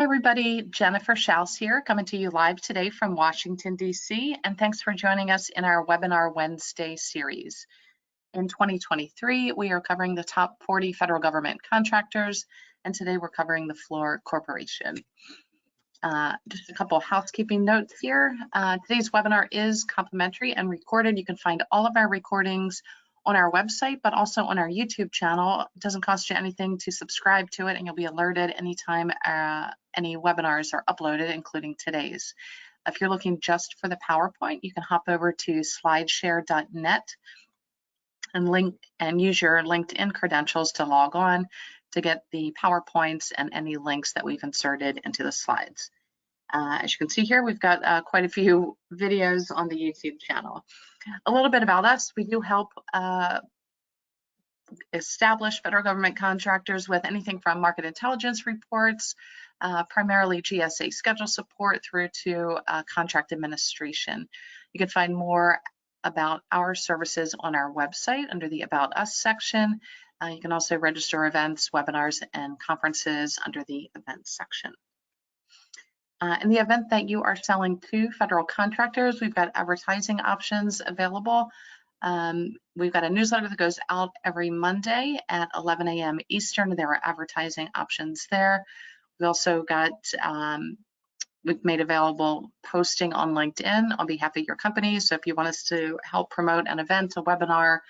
everybody, Jennifer Schaus here, coming to you live today from Washington, D.C., and thanks for joining us in our Webinar Wednesday series. In 2023, we are covering the top 40 federal government contractors, and today we're covering the Fluor Corporation. Just a couple of housekeeping notes here. Today's webinar is complimentary and recorded. You can find all of our recordings on our website, but also on our YouTube channel. It doesn't cost you anything to subscribe to it, and you'll be alerted anytime any webinars are uploaded, including today's. If you're looking just for the PowerPoint, you can hop over to slideshare.net and use your LinkedIn credentials to log on to get the PowerPoints and any links that we've inserted into the slides. As you can see here, we've got quite a few videos on the YouTube channel. A little bit about us: we do help establish federal government contractors with anything from market intelligence reports, primarily GSA schedule support, through to contract administration. You can find more about our services on our website under the About Us section. You can also register events, webinars, and conferences under the Events section. In the event that you are selling to federal contractors, we've got advertising options available. We've got a newsletter that goes out every Monday at 11 a.m. Eastern. There are advertising options there. We've also got, we've made available posting on LinkedIn on behalf of your company. So if you want us to help promote an event, a webinar,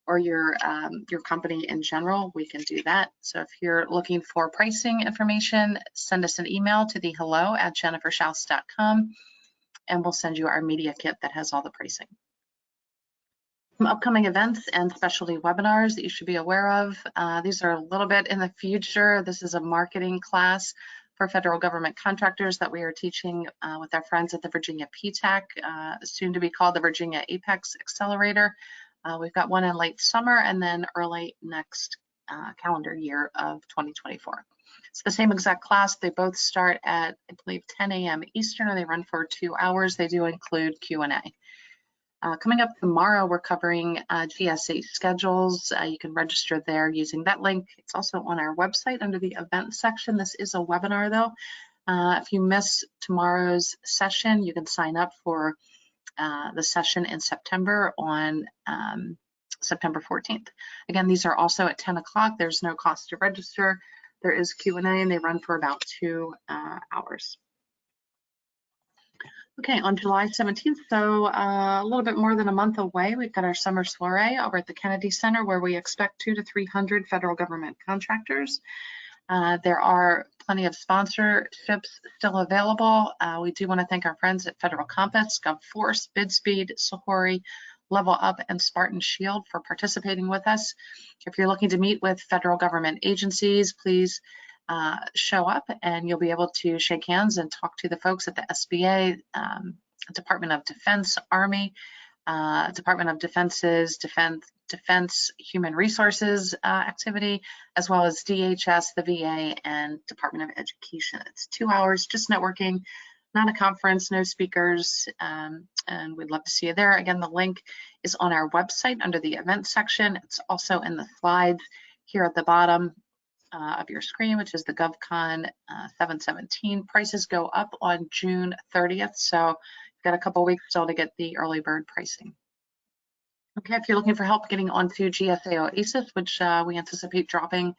or your company in general, we can do that. So if you're looking for pricing information, send us an email to the hello@jenniferschaus.com, and we'll send you our media kit that has all the pricing. Some upcoming events and specialty webinars that you should be aware of. These are a little bit in the future. This is a marketing class for federal government contractors that we are teaching with our friends at the Virginia PTAC, soon to be called the Virginia Apex Accelerator. We've got one in late summer and then early next calendar year of 2024. It's the same exact class. They both start at, I believe, 10 a.m. Eastern, and they run for 2 hours. They do include Q&A. Coming up tomorrow, we're covering GSA schedules. You can register there using that link. It's also on our website under the event section. This is a webinar though. If you miss tomorrow's session, you can sign up for the session in September on September 14th. Again, these are also at 10 o'clock. There's no cost to register. There is Q&A, and they run for about 2 hours. Okay, on July 17th, so a little bit more than a month away, we've got our summer soiree over at the Kennedy Center, where we expect 200 to 300 federal government contractors. There are plenty of sponsorships still available. We do want to thank our friends at Federal Compass, GovForce, BidSpeed, Sahori, Level Up, and Spartan Shield for participating with us. If you're looking to meet with federal government agencies, please show up, and you'll be able to shake hands and talk to the folks at the SBA, Department of Defense, Army, Department of Defense's Defense Human Resources activity, as well as DHS, the VA, and Department of Education. It's 2 hours, just networking, not a conference, no speakers, and we'd love to see you there. Again, the link is on our website under the events section. It's also in the slides here at the bottom of your screen, which is the GovCon 717. Prices go up on June 30th, so you've got a couple weeks still to get the early bird pricing. Okay, if you're looking for help getting onto GSA Oasis, which we anticipate dropping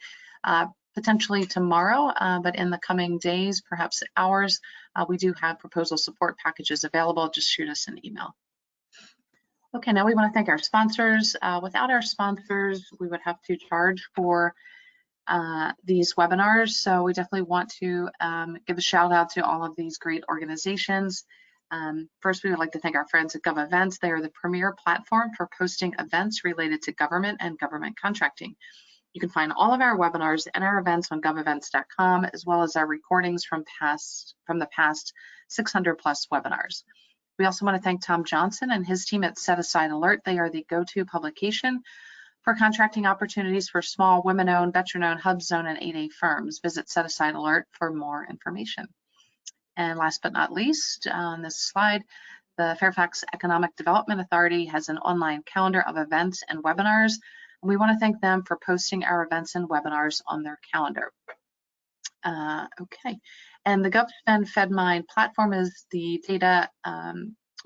potentially tomorrow, but in the coming days, perhaps hours, we do have proposal support packages available. Just shoot us an email. Okay, now we want to thank our sponsors. Without our sponsors, we would have to charge for these webinars, so we definitely want to give a shout out to all of these great organizations. First, we would like to thank our friends at GovEvents. They are the premier platform for posting events related to government and government contracting. You can find all of our webinars and our events on govevents.com, as well as our recordings from the past 600 plus webinars. We also want to thank Tom Johnson and his team at Set Aside Alert. They are the go-to publication for contracting opportunities for small, women-owned, veteran-owned, hub zone, and 8A firms. Visit Set Aside Alert for more information. And last but not least, on this slide, the Fairfax Economic Development Authority has an online calendar of events and webinars. And we want to thank them for posting our events and webinars on their calendar. Okay, and the GovSpend FedMine platform is the data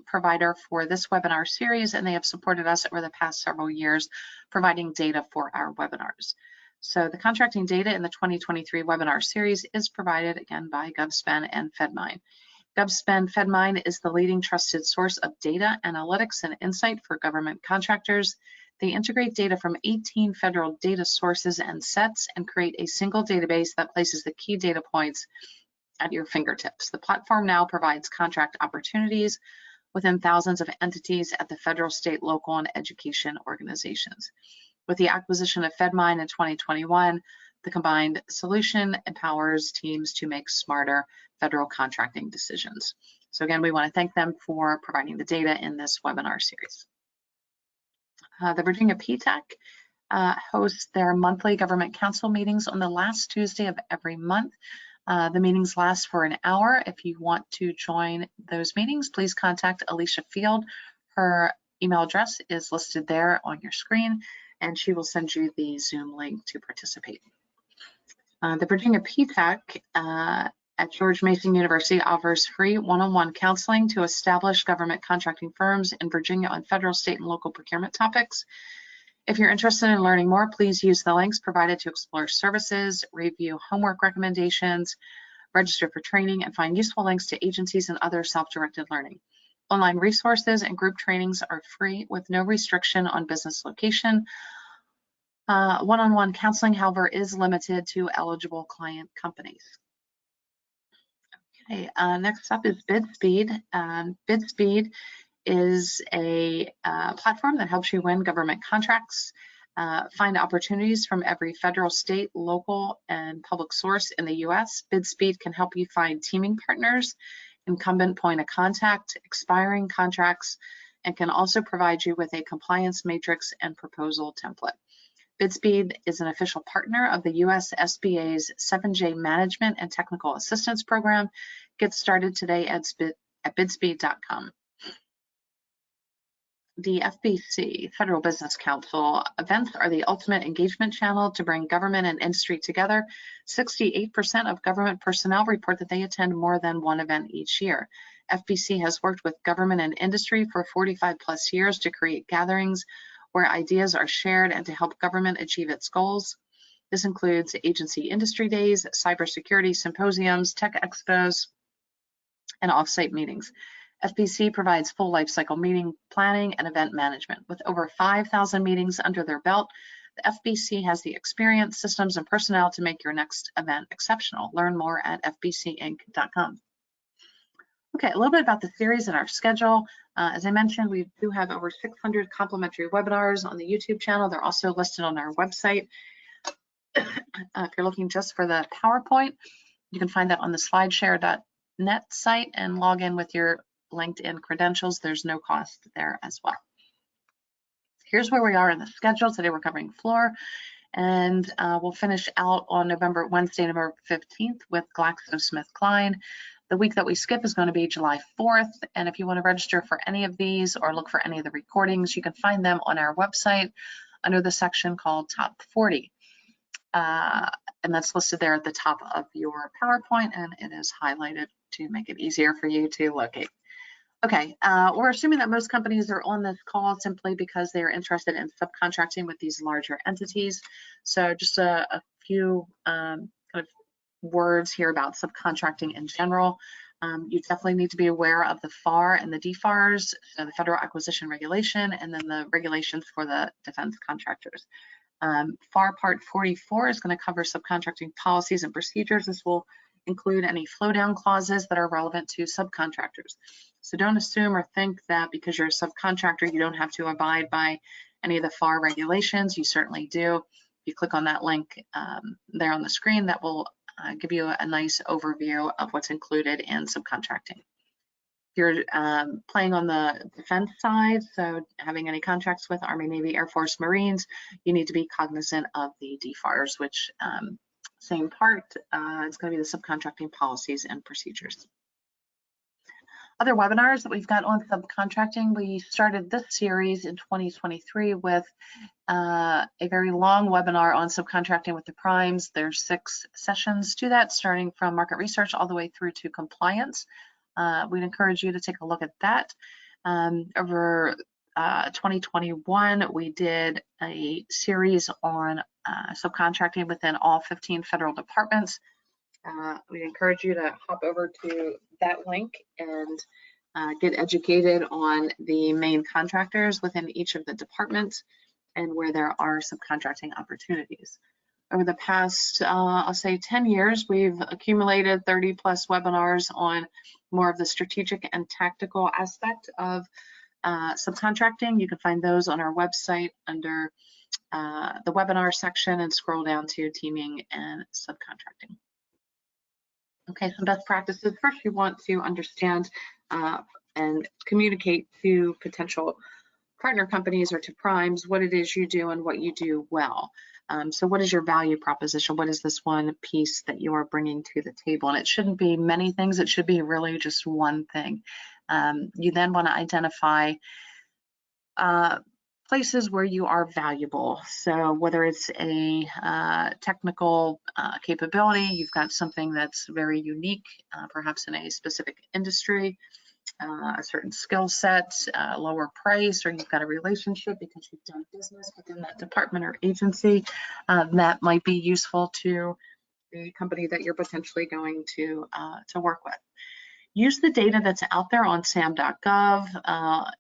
provider for this webinar series, and they have supported us over the past several years providing data for our webinars. So the contracting data in the 2023 webinar series is provided again by GovSpend and FedMine. GovSpend FedMine is the leading trusted source of data, analytics, and insight for government contractors. They integrate data from 18 federal data sources and sets and create a single database that places the key data points at your fingertips. The platform now provides contract opportunities within thousands of entities at the federal, state, local, and education organizations. With the acquisition of FedMine in 2021, the combined solution empowers teams to make smarter federal contracting decisions. So again, we want to thank them for providing the data in this webinar series. The Virginia PTAC hosts their monthly government council meetings on the last Tuesday of every month. The meetings last for an hour. If you want to join those meetings, please contact Alicia Field. Her email address is listed there on your screen, and she will send you the Zoom link to participate. The Virginia PTAC at George Mason University offers free one-on-one counseling to established government contracting firms in Virginia on federal, state, and local procurement topics. If you're interested in learning more, please use the links provided to explore services, review homework recommendations, register for training, and find useful links to agencies and other self-directed learning. Online resources and group trainings are free with no restriction on business location. One-on-one counseling, however, is limited to eligible client companies. Okay, next up is BidSpeed. BidSpeed is a platform that helps you win government contracts, find opportunities from every federal, state, local, and public source in the U.S. BidSpeed can help you find teaming partners, incumbent point of contact, expiring contracts, and can also provide you with a compliance matrix and proposal template. BidSpeed is an official partner of the U.S. SBA's 7J Management and Technical Assistance Program. Get started today at bidspeed.com. The FBC, Federal Business Council, events are the ultimate engagement channel to bring government and industry together. 68% of government personnel report that they attend more than one event each year. FBC has worked with government and industry for 45+ years to create gatherings where ideas are shared and to help government achieve its goals. This includes agency industry days, cybersecurity symposiums, tech expos, and offsite meetings. FBC provides full lifecycle meeting planning and event management. With over 5,000 meetings under their belt, the FBC has the experience, systems, and personnel to make your next event exceptional. Learn more at fbcinc.com. Okay, a little bit about the series and our schedule. As I mentioned, we do have over 600 complimentary webinars on the YouTube channel. They're also listed on our website. If you're looking just for the PowerPoint, you can find that on the slideshare.net site and log in with your LinkedIn credentials. There's no cost there as well. Here's where we are in the schedule. Today we're covering floor, and we'll finish out on Wednesday, November 15th with GlaxoSmithKline. The week that we skip is going to be July 4th, and if you want to register for any of these or look for any of the recordings, you can find them on our website under the section called Top 40. And that's listed there at the top of your PowerPoint, and it is highlighted to make it easier for you to locate. Okay, we're assuming that most companies are on this call simply because they are interested in subcontracting with these larger entities. So just a few kind of words here about subcontracting in general. You definitely need to be aware of the FAR and the DFARs, so the Federal Acquisition Regulation, and then the regulations for the defense contractors. FAR Part 44 is going to cover subcontracting policies and procedures. This will include any flow down clauses that are relevant to subcontractors. So don't assume or think that because you're a subcontractor, you don't have to abide by any of the FAR regulations. You certainly do. If you click on that link there on the screen, that will give you a nice overview of what's included in subcontracting. If you're playing on the defense side, so having any contracts with Army, Navy, Air Force, Marines, you need to be cognizant of the DFARs, which same part, it's going to be the subcontracting policies and procedures. Other webinars that we've got on subcontracting, we started this series in 2023 with a very long webinar on subcontracting with the primes. There's 6 sessions to that, starting from market research all the way through to compliance. We'd encourage you to take a look at that. Over 2021, we did a series on subcontracting within all 15 federal departments. We encourage you to hop over to that link and get educated on the main contractors within each of the departments and where there are subcontracting opportunities. Over the past, I'll say 10 years, we've accumulated 30 plus webinars on more of the strategic and tactical aspect of subcontracting. You can find those on our website under the webinar section and scroll down to teaming and subcontracting. Okay, some best practices. First, you want to understand and communicate to potential partner companies or to primes what it is you do and what you do well. So what is your value proposition? What is this one piece that you are bringing to the table? And it shouldn't be many things. It should be really just one thing. You then want to identify places where you are valuable. So whether it's a technical capability, you've got something that's very unique, perhaps in a specific industry, a certain skill set, lower price, or you've got a relationship because you've done business within that department or agency, that might be useful to the company that you're potentially going to work with. Use the data that's out there on sam.gov,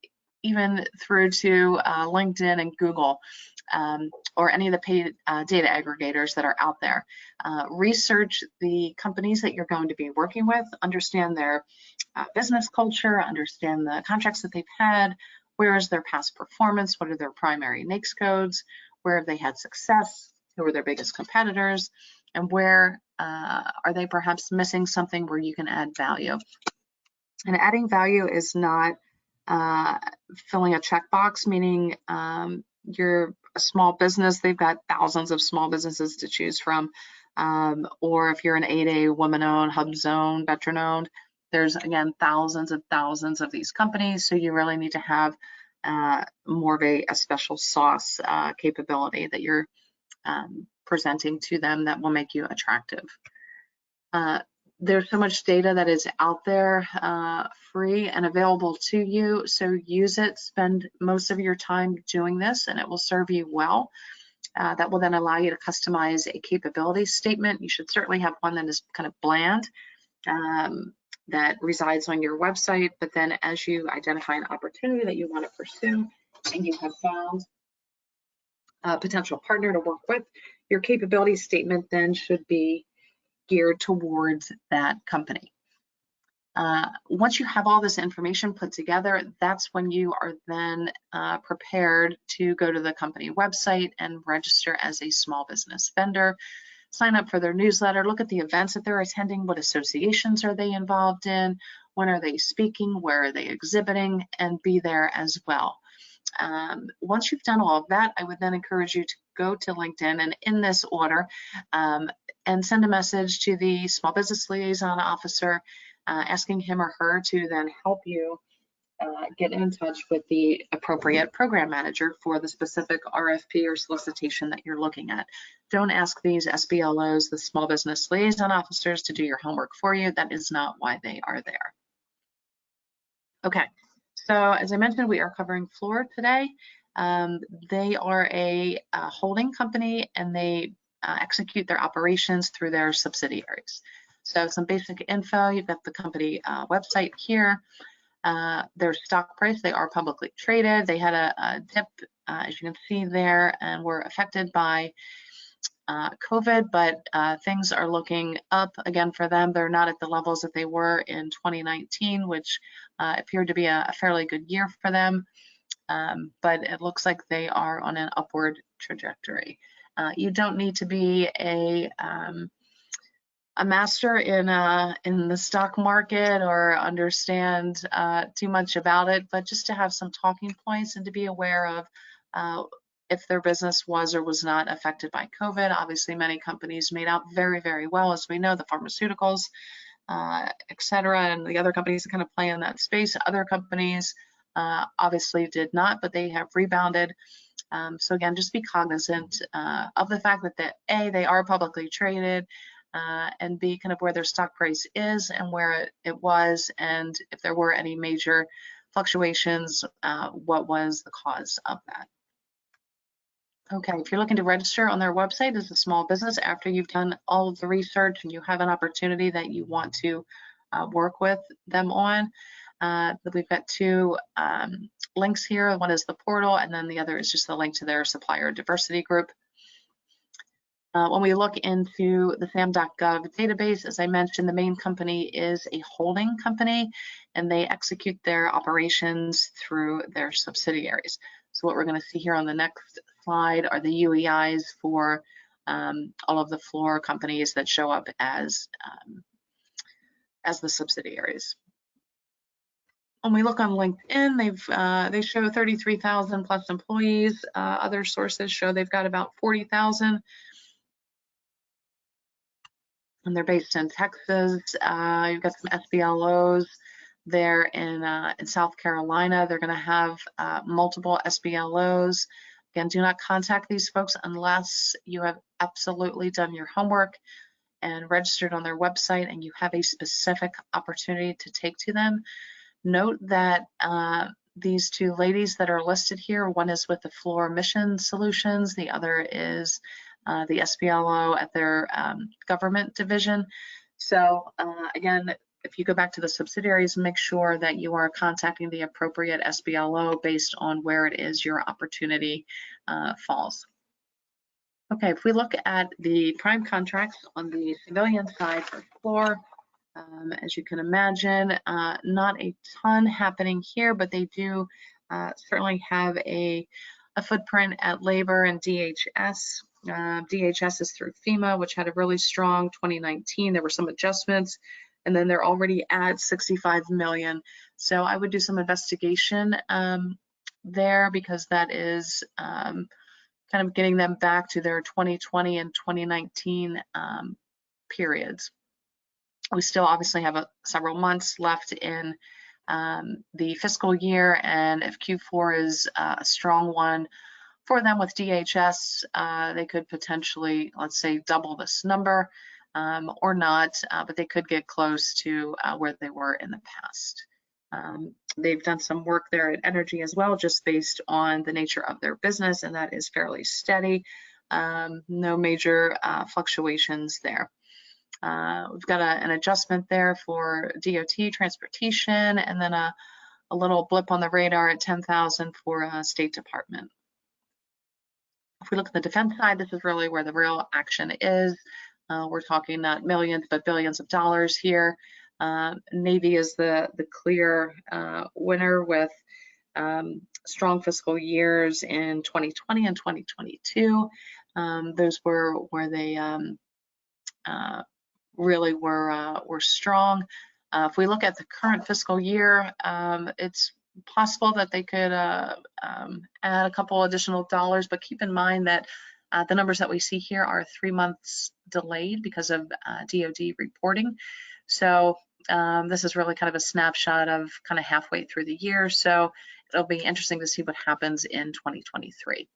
even through to LinkedIn and Google, or any of the paid data aggregators that are out there. Research the companies that you're going to be working with, understand their business culture, understand the contracts that they've had, where is their past performance, what are their primary NAICS codes, where have they had success, who are their biggest competitors, and where are they perhaps missing something where you can add value. And adding value is not filling a checkbox, meaning you're a small business, they've got thousands of small businesses to choose from, or if you're an 8A, woman-owned, hub-zone, veteran-owned, there's, again, thousands of these companies, so you really need to have more of a special sauce capability that you're presenting to them that will make you attractive. There's so much data that is out there, free and available to you, so use it. Spend most of your time doing this, and it will serve you well. That will then allow you to customize a capability statement. You should certainly have one that is kind of bland, that resides on your website, but then as you identify an opportunity that you want to pursue and you have found a potential partner to work with, your capability statement then should be geared towards that company. Once you have all this information put together, that's when you are then prepared to go to the company website and register as a small business vendor. Sign up for their newsletter, look at the events that they're attending, what associations are they involved in, when are they speaking, where are they exhibiting, and be there as well. Once you've done all of that, I would then encourage you to go to LinkedIn and in this order, and send a message to the small business liaison officer, asking him or her to then help you get in touch with the appropriate program manager for the specific RFP or solicitation that you're looking at. Don't ask these SBLOs, the small business liaison officers, to do your homework for you. That is not why they are there. Okay, so as I mentioned, we are covering Fluor today. They are a holding company, and they execute their operations through their subsidiaries. So some basic info, you've got the company website here. Their stock price, they are publicly traded. They had a dip, as you can see there, and were affected by COVID, but things are looking up again for them. They're not at the levels that they were in 2019, which appeared to be a fairly good year for them, but it looks like they are on an upward trajectory. You don't need to be a master in the stock market or understand too much about it, but just to have some talking points and to be aware of if their business was or was not affected by COVID. Obviously, many companies made out very, very well. As we know, the pharmaceuticals et cetera, and the other companies that kind of play in that space. Other companies obviously did not, but they have rebounded. So again, just be cognizant of the fact that they are publicly traded, and B, kind of where their stock price is and where it was, and if there were any major fluctuations, what was the cause of that. Okay, if you're looking to register on their website as a small business after you've done all of the research and you have an opportunity that you want to work with them on, we've got two links here. One is the portal, and then the other is just the link to their supplier diversity group. When we look into the SAM.gov database, as I mentioned, the main company is a holding company, and they execute their operations through their subsidiaries. So what we're going to see here on the next slide are the UEIs for all of the floor companies that show up as the subsidiaries. When we look on LinkedIn, they show 33,000 plus employees. Other sources show they've got about 40,000. And they're based in Texas. You've got some SBLOs there in South Carolina. They're going to have multiple SBLOs. Again, do not contact these folks unless you have absolutely done your homework and registered on their website and you have a specific opportunity to take to them. Note that these two ladies that are listed here, one is with the Floor Mission Solutions, the other is the SBLO at their government division. So again, if you go back to the subsidiaries, make sure that you are contacting the appropriate SBLO based on where it is your opportunity falls. Okay, if we look at the prime contracts on the civilian side for floor, as you can imagine, not a ton happening here, but they do certainly have a footprint at labor and DHS. DHS is through FEMA, which had a really strong 2019. There were some adjustments, and then they're already at 65 million. So I would do some investigation there, because that is kind of getting them back to their 2020 and 2019 periods. We still obviously have several months left in the fiscal year, and if Q4 is a strong one for them with DHS, they could potentially, let's say, double this number or not, but they could get close to where they were in the past. They've done some work there at energy as well, just based on the nature of their business, and that is fairly steady. No major fluctuations there. We've got an adjustment there for DOT transportation, and then a little blip on the radar at 10,000 for State Department. If we look at the defense side, this is really where the real action is. We're talking not millions, but billions of dollars here. Navy is the clear winner with strong fiscal years in 2020 and 2022. Those were where they really were strong. If we look at the current fiscal year, it's possible that they could add a couple additional dollars, but keep in mind that the numbers that we see here are 3 months delayed because of DoD reporting. So this is really kind of a snapshot of kind of halfway through the year. So it'll be interesting to see what happens in 2023.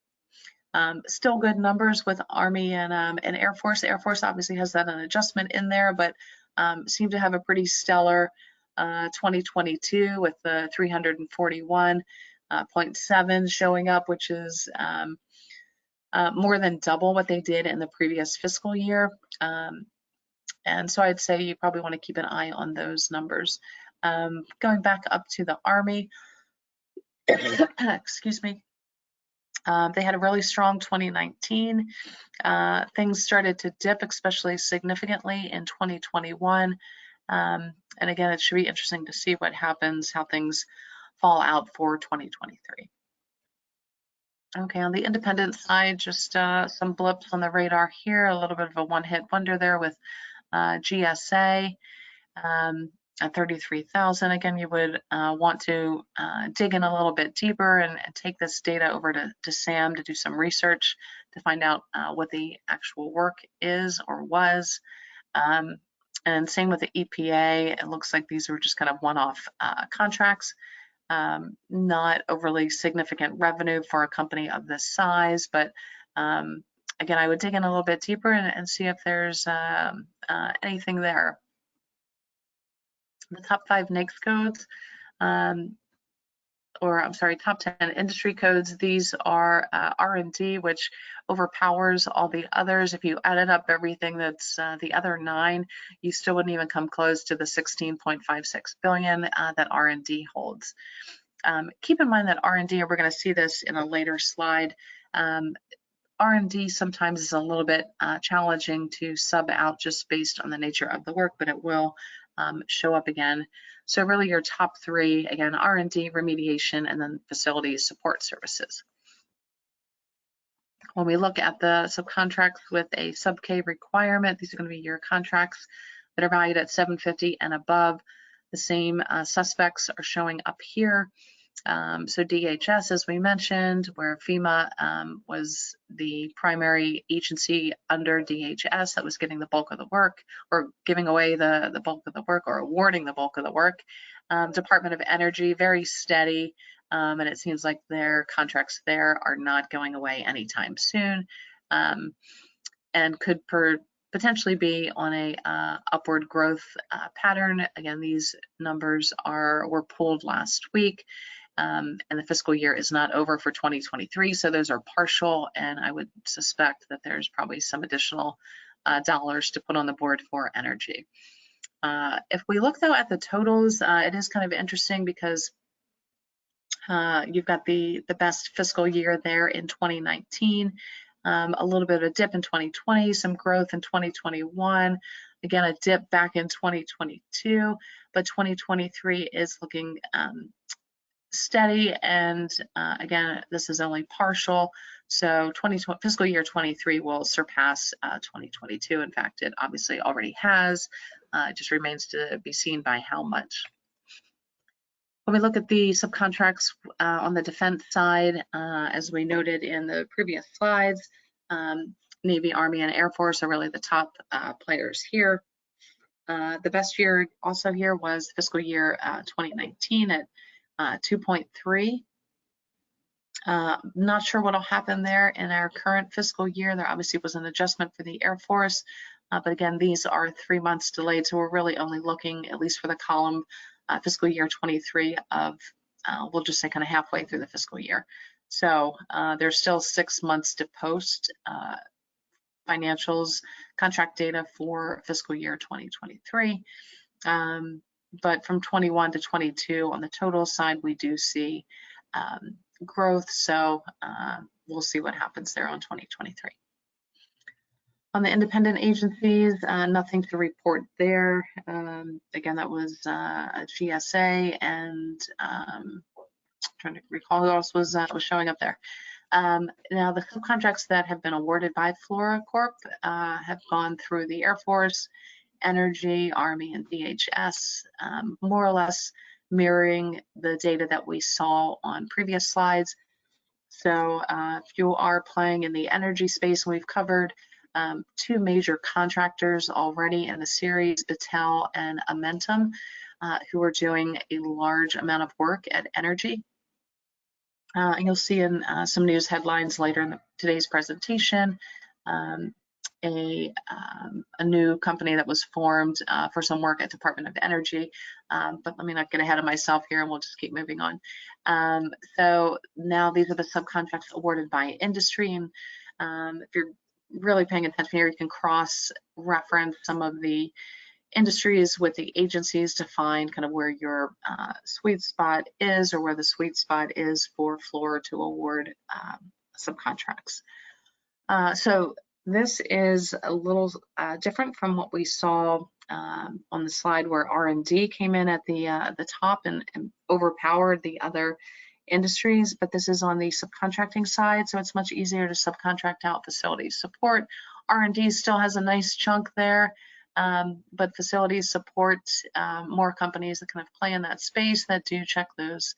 Still good numbers with Army and Air Force. Air Force obviously has that an adjustment in there, but seem to have a pretty stellar 2022 with the 341.7 showing up, which is more than double what they did in the previous fiscal year. And so I'd say you probably want to keep an eye on those numbers. Going back up to the Army, excuse me, they had a really strong 2019. Things started to dip, especially significantly in 2021. And again, it should be interesting to see what happens, how things fall out for 2023. Okay, on the independent side, just some blips on the radar here, a little bit of a one-hit wonder there with GSA at 33,000. Again, you would want to dig in a little bit deeper and take this data over to SAM to do some research to find out what the actual work is or was. And same with the EPA. It looks like these were just kind of one-off contracts, not overly significant revenue for a company of this size, but again, I would dig in a little bit deeper and see if there's anything there. The top 5 NAICS codes, or I'm sorry, top 10 industry codes. These are R&D, which overpowers all the others. If you added up everything that's the other 9, you still wouldn't even come close to the 16.56 billion that R&D holds. Keep in mind that R&D, we're going to see this in a later slide, R&D sometimes is a little bit challenging to sub out just based on the nature of the work, but it will show up again. So really your top 3, again, R&D, remediation, and then facilities support services. When we look at the subcontracts with a sub-K requirement, these are going to be your contracts that are valued at 750 and above. The same suspects are showing up here. So DHS, as we mentioned, where FEMA was the primary agency under DHS that was getting the bulk of the work, or giving away the bulk of the work, or awarding the bulk of the work. Department of Energy, very steady, and it seems like their contracts there are not going away anytime soon, and could potentially be on a upward growth pattern. Again, these numbers were pulled last week. And the fiscal year is not over for 2023, so those are partial, and I would suspect that there's probably some additional dollars to put on the board for energy. If we look though at the totals, it is kind of interesting because you've got the best fiscal year there in 2019, a little bit of a dip in 2020, some growth in 2021, again a dip back in 2022, but 2023 is looking steady, and again, this is only partial, so fiscal year 23 will surpass 2022. In fact, it obviously already has. It just remains to be seen by how much. When we look at the subcontracts on the defense side, as we noted in the previous slides, Navy, Army, and Air Force are really the top players here. The best year also here was fiscal year 2019 at 2.3. Not sure what'll happen there in our current fiscal year. There obviously was an adjustment for the Air Force, but again, these are 3 months delayed, so we're really only looking, at least for the column, fiscal year 23 of, we'll just say kind of halfway through the fiscal year. So there's still 6 months to post financials, contract data for fiscal year 2023. But from 21 to 22 on the total side, we do see growth. So we'll see what happens there on 2023. On the independent agencies, nothing to report there. Again, that was a GSA, and trying to recall who else was showing up there. Now, the subcontracts that have been awarded by Flora Corp have gone through the Air Force, Energy, Army, and DHS, more or less mirroring the data that we saw on previous slides. So if you are playing in the energy space, we've covered 2 major contractors already in the series, Battelle and Amentum, who are doing a large amount of work at energy. And you'll see in some news headlines later in today's presentation, a new company that was formed for some work at Department of Energy, but let me not get ahead of myself here, and we'll just keep moving on. So now these are the subcontracts awarded by industry, and if you're really paying attention here, you can cross-reference some of the industries with the agencies to find kind of where your sweet spot is, or where the sweet spot is for Flora to award subcontracts. So this is a little different from what we saw on the slide where R&D came in at the top and overpowered the other industries, but this is on the subcontracting side, so it's much easier to subcontract out facilities support. R&D still has a nice chunk there, but facilities support, more companies that kind of play in that space that do check those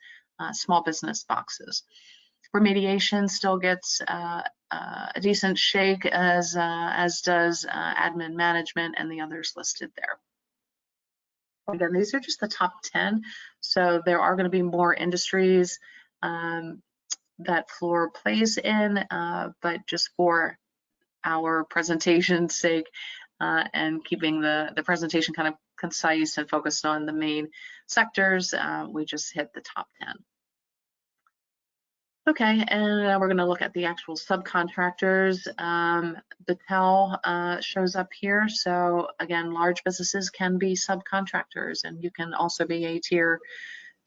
small business boxes. Remediation still gets a decent shake, as does admin management and the others listed there. Again, these are just the top 10. So there are going to be more industries that Fluor plays in, but just for our presentation's sake and keeping the presentation kind of concise and focused on the main sectors, we just hit the top 10. Okay, and we're going to look at the actual subcontractors. Battelle shows up here. So again, large businesses can be subcontractors, and you can also be a tier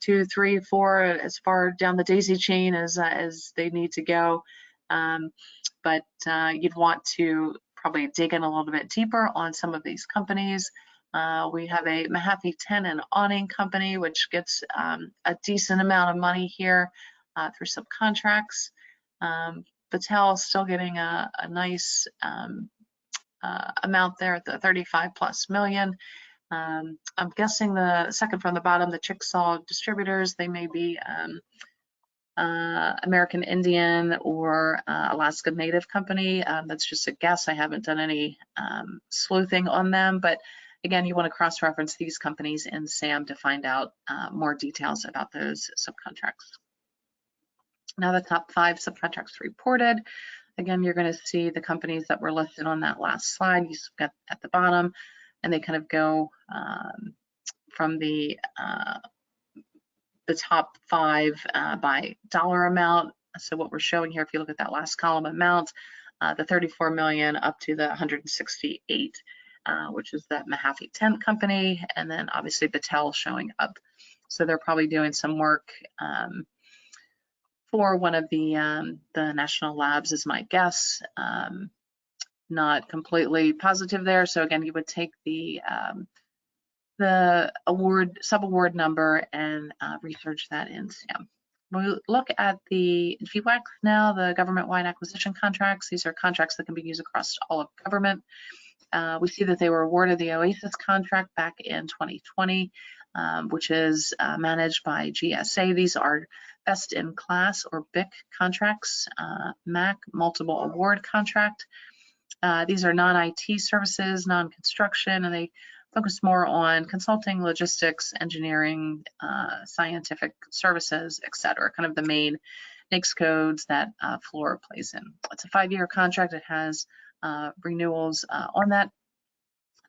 2, 3, 4, as far down the daisy chain as they need to go. But you'd want to probably dig in a little bit deeper on some of these companies. We have a Mahaffey Tent and Awning Company, which gets a decent amount of money here through subcontracts. Battelle is still getting a nice amount there at the 35+ million. I'm guessing the second from the bottom, the Chickasaw Distributors, they may be American Indian or Alaska Native Company. That's just a guess. I haven't done any sleuthing on them, but again, you want to cross-reference these companies in SAM to find out more details about those subcontracts. Now the top 5 subcontracts reported. Again, you're going to see the companies that were listed on that last slide. You got at the bottom, and they kind of go from the top 5 by dollar amount. So what we're showing here, if you look at that last column amount, the 34 million up to the 168, which is that Mahaffey Tent Company, and then obviously Battelle showing up. So they're probably doing some work for one of the national labs, is my guess. Not completely positive there. So again, you would take the award, sub-award number and research that in SAM. When we look at the GWACs now, the government-wide acquisition contracts, these are contracts that can be used across all of government. We see that they were awarded the OASIS contract back in 2020, which is managed by GSA. These are best in class or BIC contracts, MAC, multiple award contract. These are non-IT services, non-construction, and they focus more on consulting, logistics, engineering, scientific services, etc. Kind of the main NAICS codes that Fluor plays in. It's a 5-year contract. It has renewals on that.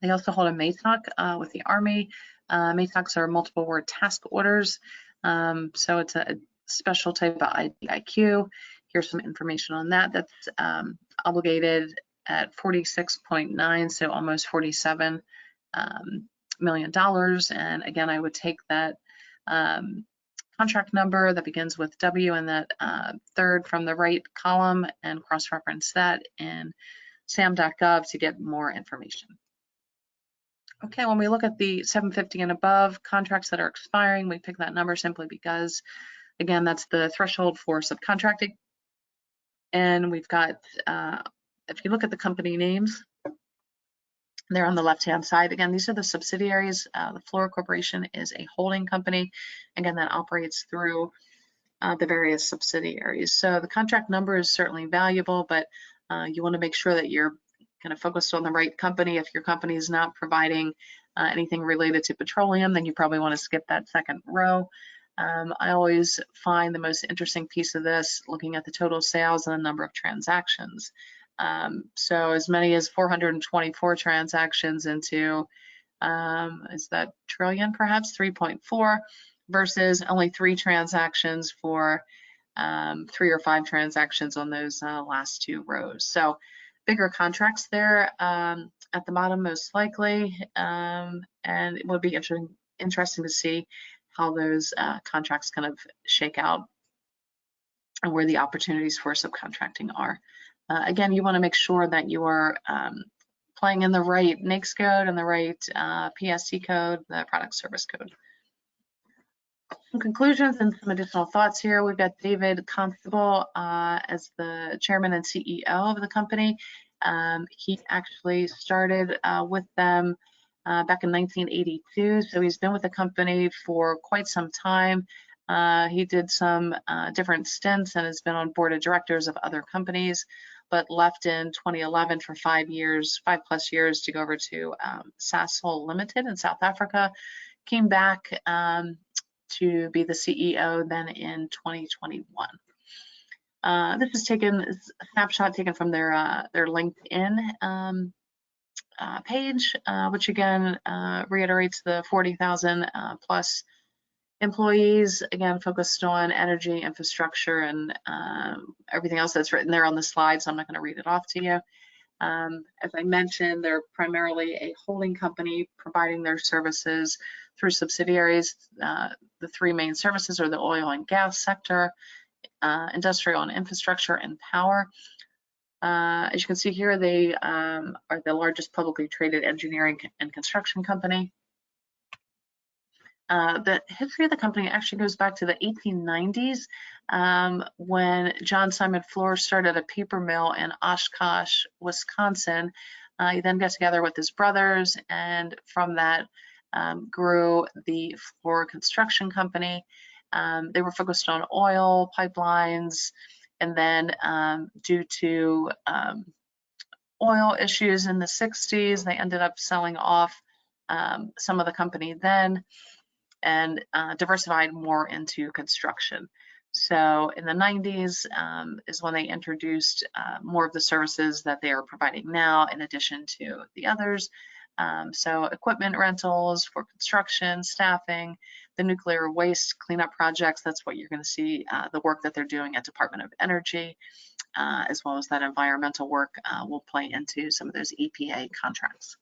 They also hold a MATOC with the Army. MATOCs are multiple award task orders. So it's a special type of IDIQ. Here's some information on that. That's obligated at 46.9, so almost $47 million. And again, I would take that contract number that begins with W and that third from the right column and cross-reference that in sam.gov to get more information. Okay, when we look at the 750 and above contracts that are expiring, we pick that number simply because, again, that's the threshold for subcontracting. And we've got, if you look at the company names, they're on the left-hand side. Again, these are the subsidiaries. The Fluor Corporation is a holding company, again, that operates through the various subsidiaries. So the contract number is certainly valuable, but you want to make sure that you're kind of focused on the right company. If your company is not providing anything related to petroleum, then you probably want to skip that second row. I always find the most interesting piece of this looking at the total sales and the number of transactions. So as many as 424 transactions into, is that trillion perhaps, 3.4 versus only 3 transactions for 3 or 5 transactions on those last 2 rows. So bigger contracts there at the bottom most likely, and it would be interesting to see how those contracts kind of shake out and where the opportunities for subcontracting are. Again, you want to make sure that you are playing in the right NAICS code and the right PSC code, the product service code. Some conclusions and some additional thoughts here. We've got David Constable as the chairman and CEO of the company. He actually started with them back in 1982, so he's been with the company for quite some time. He did some different stints and has been on board of directors of other companies, but left in 2011 for 5+ years to go over to Sasol Limited in South Africa. came back to be the CEO then in 2021. This is a snapshot taken from their LinkedIn page, which again reiterates the 40,000 plus employees, again focused on energy, infrastructure, and everything else that's written there on the slide, so I'm not going to read it off to you. As I mentioned, they're primarily a holding company providing their services through subsidiaries. The three main services are the oil and gas sector, industrial and infrastructure, and power. As you can see here, they are the largest publicly traded engineering and construction company. The history of the company actually goes back to the 1890s when John Simon Floor started a paper mill in Oshkosh, Wisconsin. He then got together with his brothers, and from that grew the Floor Construction Company. They were focused on oil pipelines, and then due to oil issues in the 60s, they ended up selling off some of the company then, and diversified more into construction. So in the 90s is when they introduced more of the services that they are providing now, in addition to the others. So equipment rentals for construction, staffing, the nuclear waste cleanup projects. That's what you're going to see, the work that they're doing at Department of Energy, as well as that environmental work will play into some of those EPA contracts.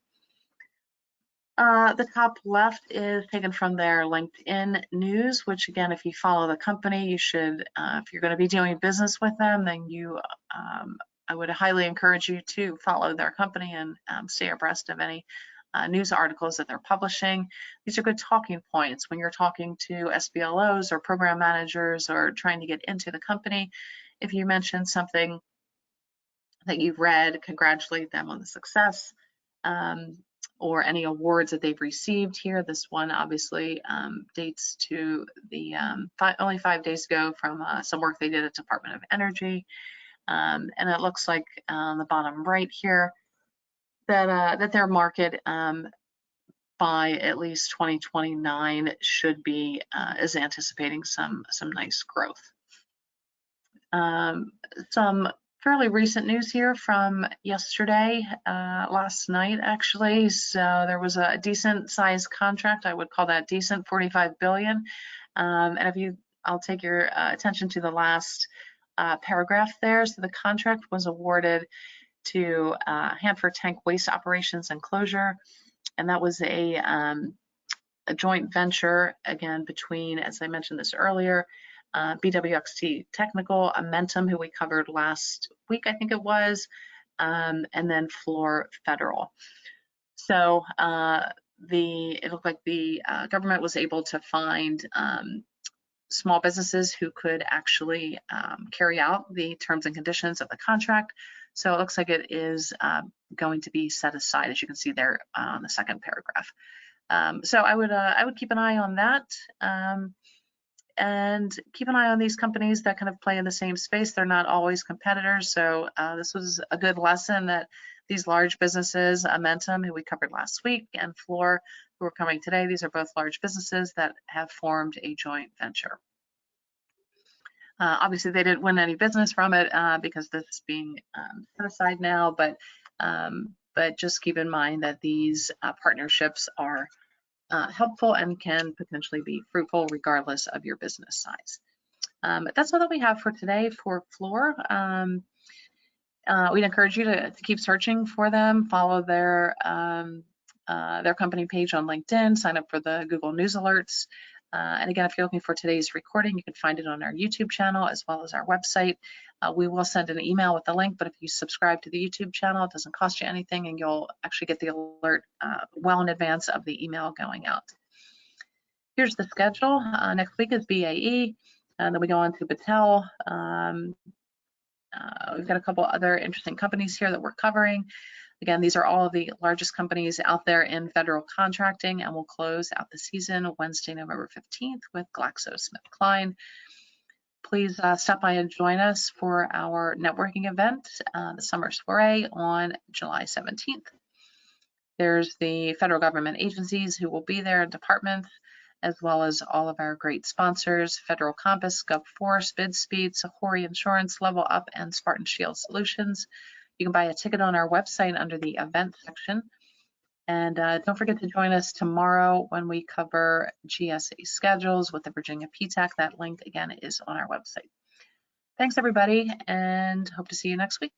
The top left is taken from their LinkedIn news, which again, if you follow the company, you should, if you're going to be doing business with them, then I would highly encourage you to follow their company and stay abreast of any news articles that they're publishing. These are good talking points when you're talking to SBLOs or program managers or trying to get into the company. If you mention something that you've read, congratulate them on the success. Or any awards that they've received here. This one obviously dates to the only 5 days ago from some work they did at Department of Energy. And it looks like on the bottom right here that their market by at least 2029 should be is anticipating some nice growth. Some fairly recent news here from yesterday, last night actually. So there was a decent sized contract. I would call that decent, 45 billion. And I'll take your attention to the last paragraph there. So the contract was awarded to Hanford Tank Waste Operations and Closure, and that was a joint venture again between, as I mentioned this earlier, BWXT Technical, Amentum, who we covered last week, I think it was, and then Floor Federal. So it looked like the government was able to find small businesses who could actually carry out the terms and conditions of the contract. So it looks like it is going to be set aside, as you can see there on the second paragraph. So I would keep an eye on that. And keep an eye on these companies that kind of play in the same space. They're not always competitors. So this was a good lesson that these large businesses, Amentum, who we covered last week, and Floor, who are coming today, these are both large businesses that have formed a joint venture. Obviously, they didn't win any business from it because this is being set aside now, but just keep in mind that these partnerships are helpful and can potentially be fruitful regardless of your business size. But that's all that we have for today for Floor. We'd encourage you to keep searching for them, follow their company page on LinkedIn, sign up for the Google News alerts. And again, if you're looking for today's recording, you can find it on our YouTube channel as well as our website. We will send an email with the link, but if you subscribe to the YouTube channel, it doesn't cost you anything, and you'll actually get the alert well in advance of the email going out. Here's the schedule. Next week is BAE, and then we go on to Battelle. We've got a couple other interesting companies here that we're covering. Again, these are all of the largest companies out there in federal contracting, and we'll close out the season Wednesday, November 15th with GlaxoSmithKline. Please stop by and join us for our networking event, the Summer Soiree on July 17th. There's the federal government agencies who will be there, departments, as well as all of our great sponsors, Federal Compass, GovForce, BidSpeed, Sahori Insurance, Level Up, and Spartan Shield Solutions. You can buy a ticket on our website under the event section. And don't forget to join us tomorrow when we cover GSA schedules with the Virginia PTAC. That link, again, is on our website. Thanks, everybody, and hope to see you next week.